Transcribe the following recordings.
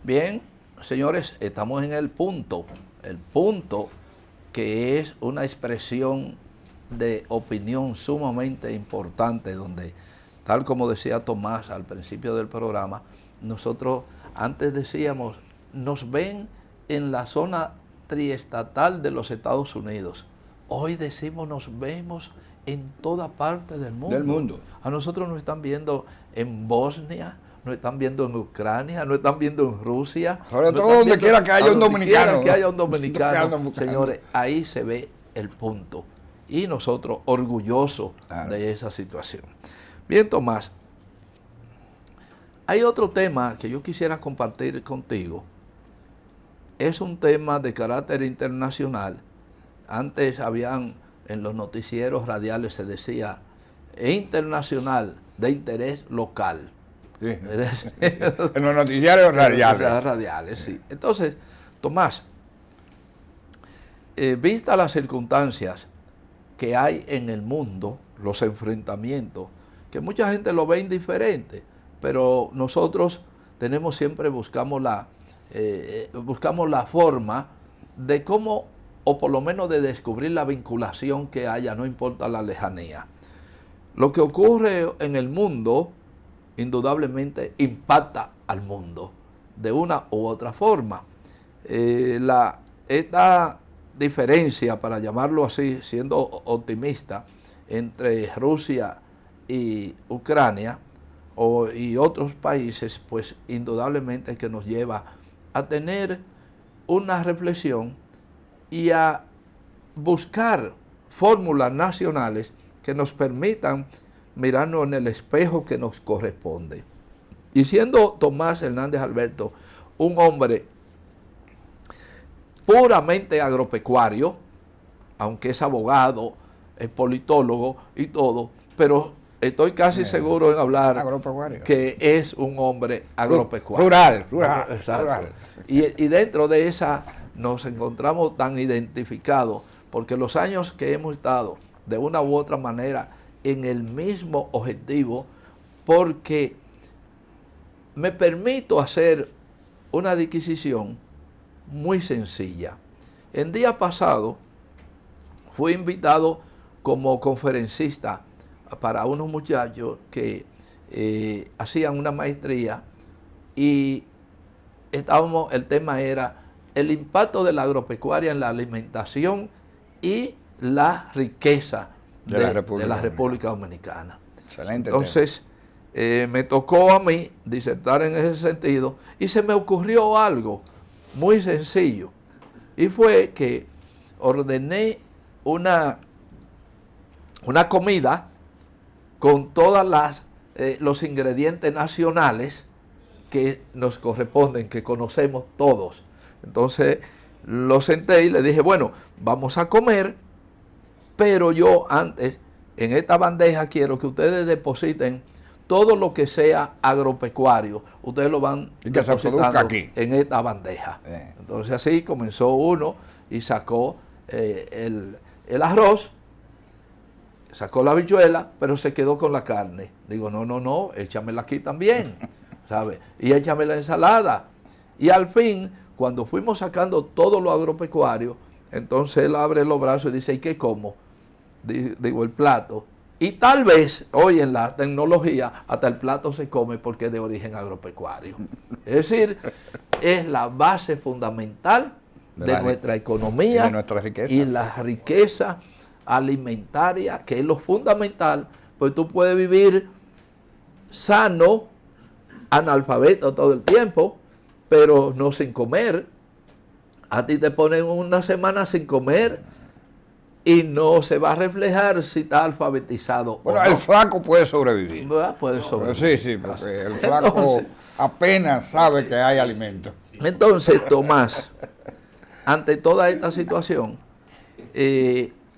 Bien, señores, estamos en el punto que es una expresión de opinión sumamente importante, donde, tal como decía Tomás al principio del programa, nosotros antes decíamos, nos ven en la zona triestatal de los Estados Unidos. Hoy decimos, nos vemos en toda parte del mundo. A nosotros nos están viendo en Bosnia, nos están viendo en Ucrania, nos están viendo en Rusia. Sobre todo donde quiera que haya un dominicano. Que haya un dominicano. Señores, ahí se ve el punto. Y nosotros orgullosos de esa situación. Bien, Tomás, hay otro tema que yo quisiera compartir contigo. Es un tema de carácter internacional. Antes habían, en los noticieros radiales se decía, internacional de interés local. Sí. En los noticiarios radiales, sí. Entonces, Tomás, vistas las circunstancias que hay en el mundo, los enfrentamientos, que mucha gente lo ve indiferente, pero nosotros tenemos siempre, buscamos la forma de cómo, o por lo menos de descubrir la vinculación que haya, no importa la lejanía. Lo que ocurre en el mundo indudablemente impacta al mundo de una u otra forma. Esta diferencia, para llamarlo así, siendo optimista, entre Rusia y Ucrania y otros países, pues indudablemente que nos lleva a tener una reflexión y a buscar fórmulas nacionales que nos permitan mirarnos en el espejo que nos corresponde. Y siendo Tomás Hernández Alberto un hombre puramente agropecuario, aunque es abogado, es politólogo y todo, pero estoy casi seguro en hablar que es un hombre agropecuario. Rural. Y dentro de esa nos encontramos tan identificados, porque los años que hemos estado de una u otra manera en el mismo objetivo, porque me permito hacer una disquisición muy sencilla. El día pasado fui invitado como conferencista para unos muchachos que hacían una maestría y el tema era el impacto de la agropecuaria en la alimentación y la riqueza de la República Dominicana. Excelente. Entonces, me tocó a mí disertar en ese sentido y se me ocurrió algo muy sencillo. Y fue que ordené una comida con todos los ingredientes nacionales que nos corresponden, que conocemos todos. Entonces, lo senté y le dije, bueno, vamos a comer, pero yo antes, en esta bandeja, quiero que ustedes depositen todo lo que sea agropecuario. Ustedes lo van depositando aquí en esta bandeja. Entonces así comenzó uno y sacó el arroz, sacó la habichuela, pero se quedó con la carne. Digo, no, échamela aquí también, ¿sabes? Y échame la ensalada. Y al fin, cuando fuimos sacando todo lo agropecuario, entonces él abre los brazos y dice, ¿y qué como? Digo, el plato. Y tal vez hoy en la tecnología hasta el plato se come porque es de origen agropecuario. Es decir, es la base fundamental de nuestra economía y la riqueza alimentaria, que es lo fundamental, pues tú puedes vivir sano, analfabeto todo el tiempo, pero no sin comer. A ti te ponen una semana sin comer y no se va a reflejar si está alfabetizado. Bueno, o no. El flaco puede sobrevivir. Puede sobrevivir. Sí, porque el flaco apenas sabe que hay alimento. Entonces, Tomás, ante toda esta situación,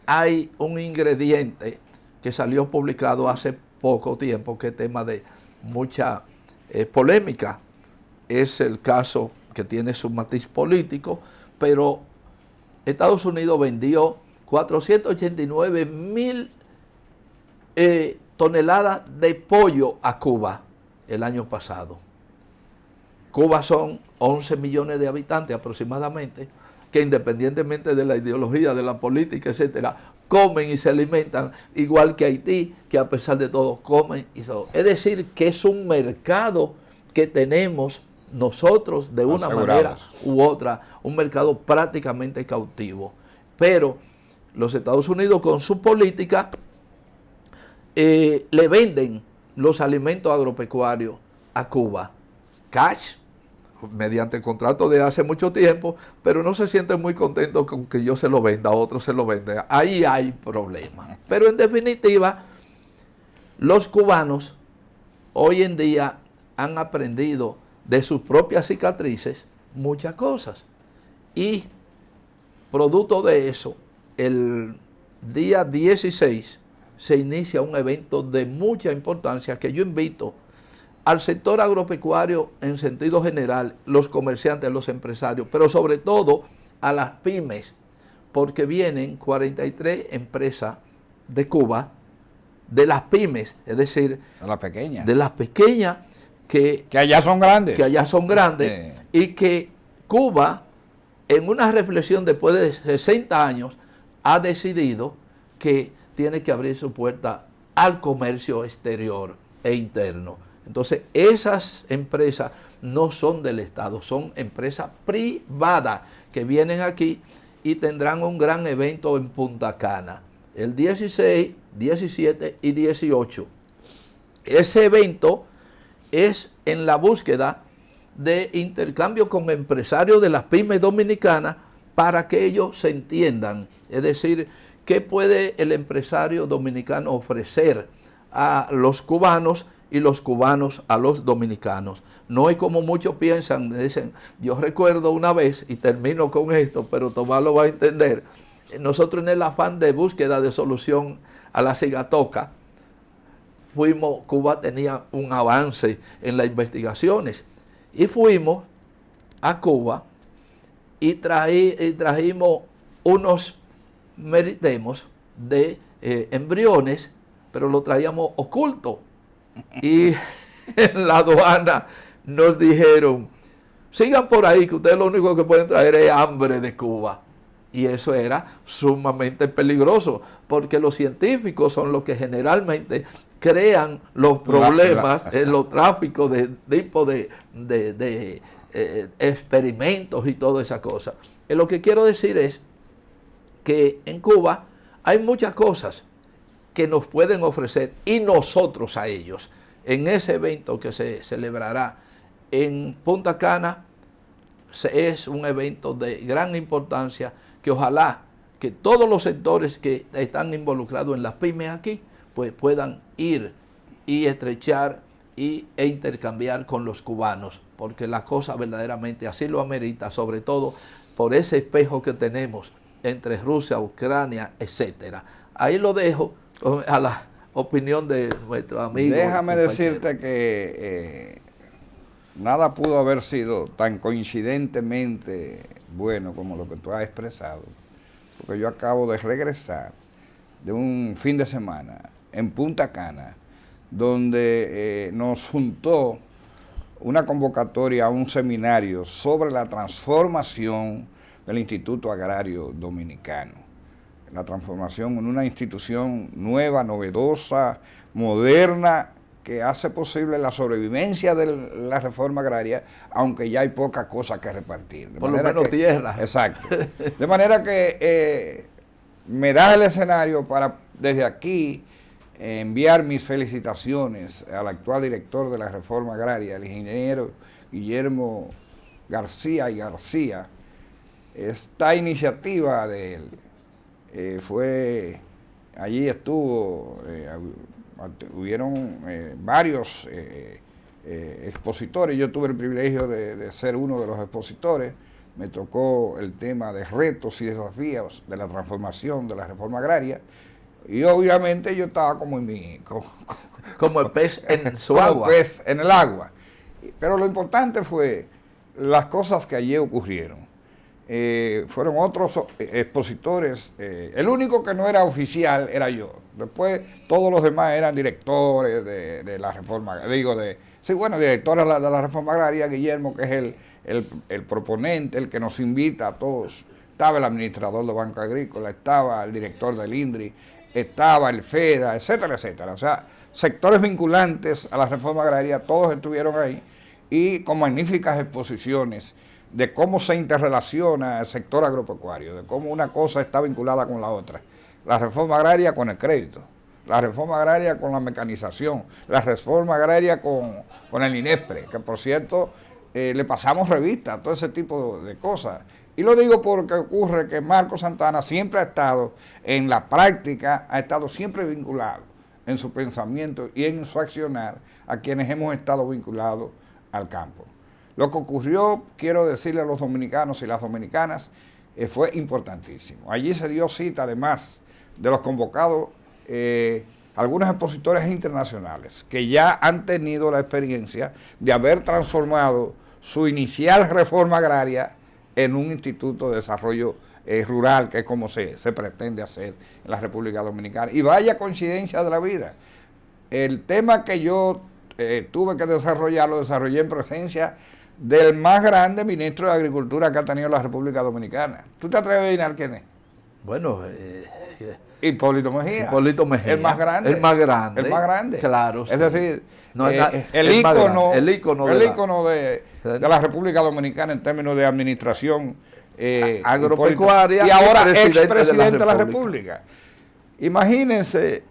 hay un ingrediente que salió publicado hace poco tiempo, que es tema de mucha polémica. Es el caso que tiene su matiz político, pero Estados Unidos vendió 489,000 toneladas de pollo a Cuba el año pasado. Cuba son 11 millones de habitantes aproximadamente, que independientemente de la ideología, de la política, etcétera, comen y se alimentan igual que Haití, que a pesar de todo comen y todo. Es decir, que es un mercado que tenemos nosotros de una manera u otra, un mercado prácticamente cautivo. Pero los Estados Unidos con su política le venden los alimentos agropecuarios a Cuba, cash, mediante contrato de hace mucho tiempo, pero no se sienten muy contentos con que yo se lo venda, otros se lo venden. Ahí hay problemas. Pero en definitiva, los cubanos hoy en día han aprendido de sus propias cicatrices muchas cosas. Y producto de eso, el día 16 se inicia un evento de mucha importancia que yo invito al sector agropecuario en sentido general, los comerciantes, los empresarios, pero sobre todo a las pymes, porque vienen 43 empresas de Cuba, de las pymes, es decir, de las pequeñas que allá son grandes. Que allá son grandes y que Cuba, en una reflexión después de 60 años, ha decidido que tiene que abrir su puerta al comercio exterior e interno. Entonces, esas empresas no son del Estado, son empresas privadas que vienen aquí y tendrán un gran evento en Punta Cana, el 16, 17 y 18. Ese evento es en la búsqueda de intercambio con empresarios de las pymes dominicanas para que ellos se entiendan. Es decir, ¿qué puede el empresario dominicano ofrecer a los cubanos y los cubanos a los dominicanos? No es como muchos piensan, dicen, yo recuerdo una vez, y termino con esto, pero Tomás lo va a entender, nosotros en el afán de búsqueda de solución a la cigatoca, Cuba tenía un avance en las investigaciones, y fuimos a Cuba y trajimos unos meritemos de embriones, pero lo traíamos oculto. Y en la aduana nos dijeron, sigan por ahí, que ustedes lo único que pueden traer es hambre de Cuba. Y eso era sumamente peligroso, porque los científicos son los que generalmente crean los problemas en los tráficos de tipo de experimentos y todas esas cosas. Lo que quiero decir es que en Cuba hay muchas cosas que nos pueden ofrecer y nosotros a ellos. En ese evento que se celebrará en Punta Cana, es un evento de gran importancia que ojalá que todos los sectores que están involucrados en las pymes aquí, pues puedan ir y estrechar e intercambiar con los cubanos, porque la cosa verdaderamente así lo amerita, sobre todo por ese espejo que tenemos entre Rusia, Ucrania, etcétera. Ahí lo dejo a la opinión de nuestro amigo. Déjame decirte que nada pudo haber sido tan coincidentemente bueno como lo que tú has expresado, porque yo acabo de regresar de un fin de semana en Punta Cana, donde nos juntó una convocatoria a un seminario sobre la transformación del Instituto Agrario Dominicano. La transformación en una institución nueva, novedosa, moderna, que hace posible la sobrevivencia de la reforma agraria, aunque ya hay poca cosa que repartir. Por lo menos tierra. Exacto. De manera que me da el escenario para, desde aquí, enviar mis felicitaciones al actual director de la reforma agraria, el ingeniero Guillermo García y García. Esta iniciativa de él allí estuvo, hubieron varios expositores. Yo tuve el privilegio de ser uno de los expositores. Me tocó el tema de retos y desafíos de la transformación de la reforma agraria. Y obviamente yo estaba como como el pez en su agua. El pez en el agua. Pero lo importante fue las cosas que allí ocurrieron. Fueron otros expositores. El único que no era oficial era yo. Después todos los demás eran directores de la reforma, directores de la reforma agraria, Guillermo, que es el proponente, el que nos invita a todos. Estaba el administrador de Banco Agrícola, estaba el director del INDRI, estaba el FEDA, etcétera, etcétera. O sea, sectores vinculantes a la reforma agraria, todos estuvieron ahí, y con magníficas exposiciones de cómo se interrelaciona el sector agropecuario, de cómo una cosa está vinculada con la otra. La reforma agraria con el crédito, la reforma agraria con la mecanización, la reforma agraria con el INESPRE, que por cierto le pasamos revista a todo ese tipo de cosas. Y lo digo porque ocurre que Marcos Santana siempre ha estado en la práctica, ha estado siempre vinculado en su pensamiento y en su accionar a quienes hemos estado vinculados al campo. Lo que ocurrió, quiero decirle a los dominicanos y las dominicanas, fue importantísimo. Allí se dio cita, además de los convocados, algunos expositores internacionales que ya han tenido la experiencia de haber transformado su inicial reforma agraria en un instituto de desarrollo rural, que es como se pretende hacer en la República Dominicana. Y vaya coincidencia de la vida. El tema que yo tuve que desarrollar, lo desarrollé en presencia del más grande ministro de Agricultura que ha tenido la República Dominicana. ¿Tú te atreves a adivinar quién es? Bueno, Hipólito Mejía. Hipólito Mejía. El más grande. El más grande. El más grande. Claro. Es decir, no, el ícono de la la República Dominicana en términos de administración agropecuaria, y ahora expresidente de la República. Imagínense,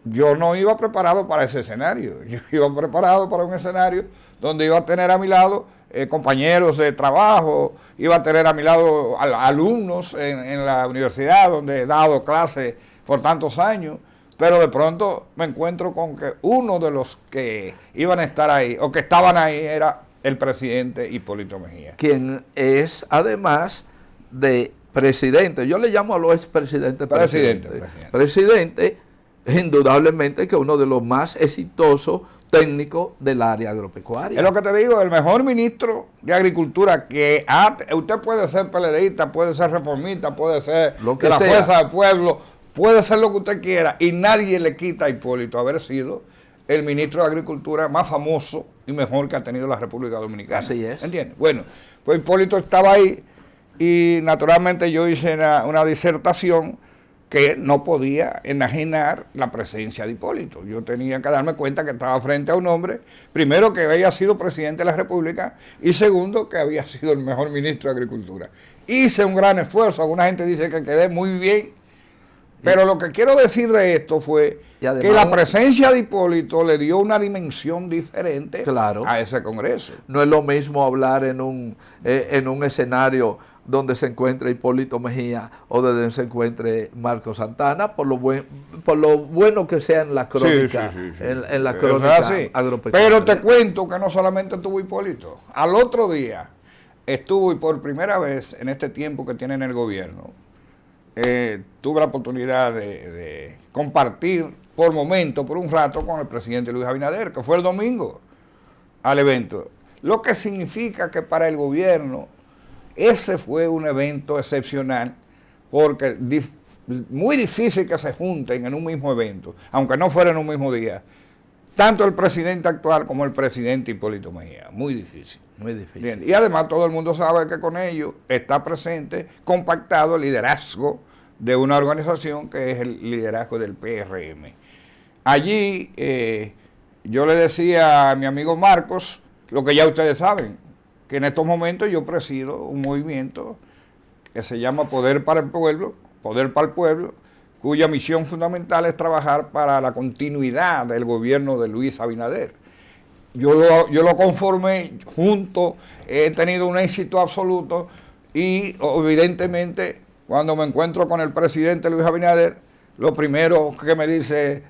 yo no iba preparado para ese escenario. Yo iba preparado para un escenario donde iba a tener a mi lado compañeros de trabajo, iba a tener a mi lado alumnos en la universidad donde he dado clases por tantos años, pero de pronto me encuentro con que uno de los que iban a estar ahí o que estaban ahí era el presidente Hipólito Mejía. Quien es además de presidente, yo le llamo a los expresidentes presidente, indudablemente que uno de los más exitosos técnicos del área agropecuaria. Es lo que te digo, el mejor ministro de Agricultura que usted puede ser PLDista, puede ser reformista, puede ser de la Fuerza del Pueblo, puede ser lo que usted quiera, y nadie le quita a Hipólito haber sido el ministro de Agricultura más famoso y mejor que ha tenido la República Dominicana. Así es. ¿Entiendes? Bueno, pues Hipólito estaba ahí y naturalmente yo hice una disertación que no podía enajenar la presencia de Hipólito. Yo tenía que darme cuenta que estaba frente a un hombre, primero, que había sido presidente de la República, y segundo, que había sido el mejor ministro de Agricultura. Hice un gran esfuerzo, alguna gente dice que quedé muy bien, pero lo que quiero decir de esto fue además, que la presencia de Hipólito le dio una dimensión diferente a ese Congreso. No es lo mismo hablar en un escenario donde se encuentre Hipólito Mejía o donde se encuentre Marcos Santana, por lo bueno que sea en la crónica, en la crónica agropecuaria. Pero te cuento que no solamente estuvo Hipólito. Al otro día estuvo, y por primera vez en este tiempo que tiene en el gobierno, tuve la oportunidad de compartir por un rato con el presidente Luis Abinader, que fue el domingo al evento. Lo que significa que para el gobierno ese fue un evento excepcional, porque muy difícil que se junten en un mismo evento, aunque no fuera en un mismo día, tanto el presidente actual como el presidente Hipólito Mejía. Muy difícil. Muy difícil. Bien. Y además todo el mundo sabe que con ello está presente, compactado, el liderazgo de una organización que es el liderazgo del PRM. Allí yo le decía a mi amigo Marcos lo que ya ustedes saben, que en estos momentos yo presido un movimiento que se llama Poder para el Pueblo, cuya misión fundamental es trabajar para la continuidad del gobierno de Luis Abinader. Yo lo conformé junto, he tenido un éxito absoluto y evidentemente cuando me encuentro con el presidente Luis Abinader, lo primero que me dice,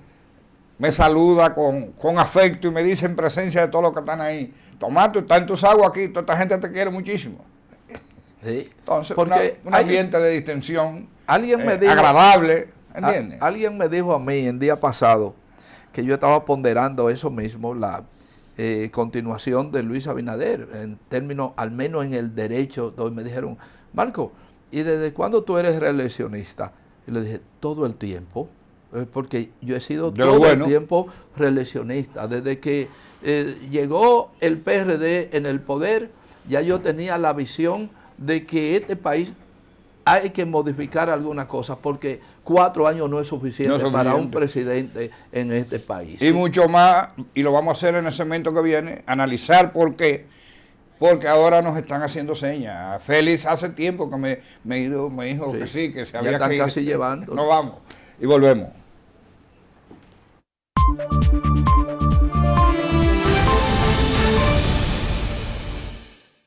me saluda con afecto y me dice en presencia de todos los que están ahí, Tomás, tú estás en tus aguas aquí, toda esta gente te quiere muchísimo. Sí, entonces, un ambiente de distensión agradable, ¿entiendes? Alguien me dijo a mí el día pasado que yo estaba ponderando eso mismo, la continuación de Luis Abinader, en términos, al menos en el derecho, donde me dijeron, Marco, ¿y desde cuándo tú eres reeleccionista? Y le dije, todo el tiempo, porque yo he sido De lo todo bueno. el tiempo reeleccionista. Desde que llegó el PRD en el poder, ya yo tenía la visión de que este país hay que modificar algunas cosas, porque 4 años no es suficiente, para un presidente en este país. Y mucho más, y lo vamos a hacer en el segmento que viene, analizar por qué. Porque ahora nos están haciendo señas. Félix hace tiempo que me dijo que sí, que se había ya están que ir. casi llevando. Nos vamos y volvemos.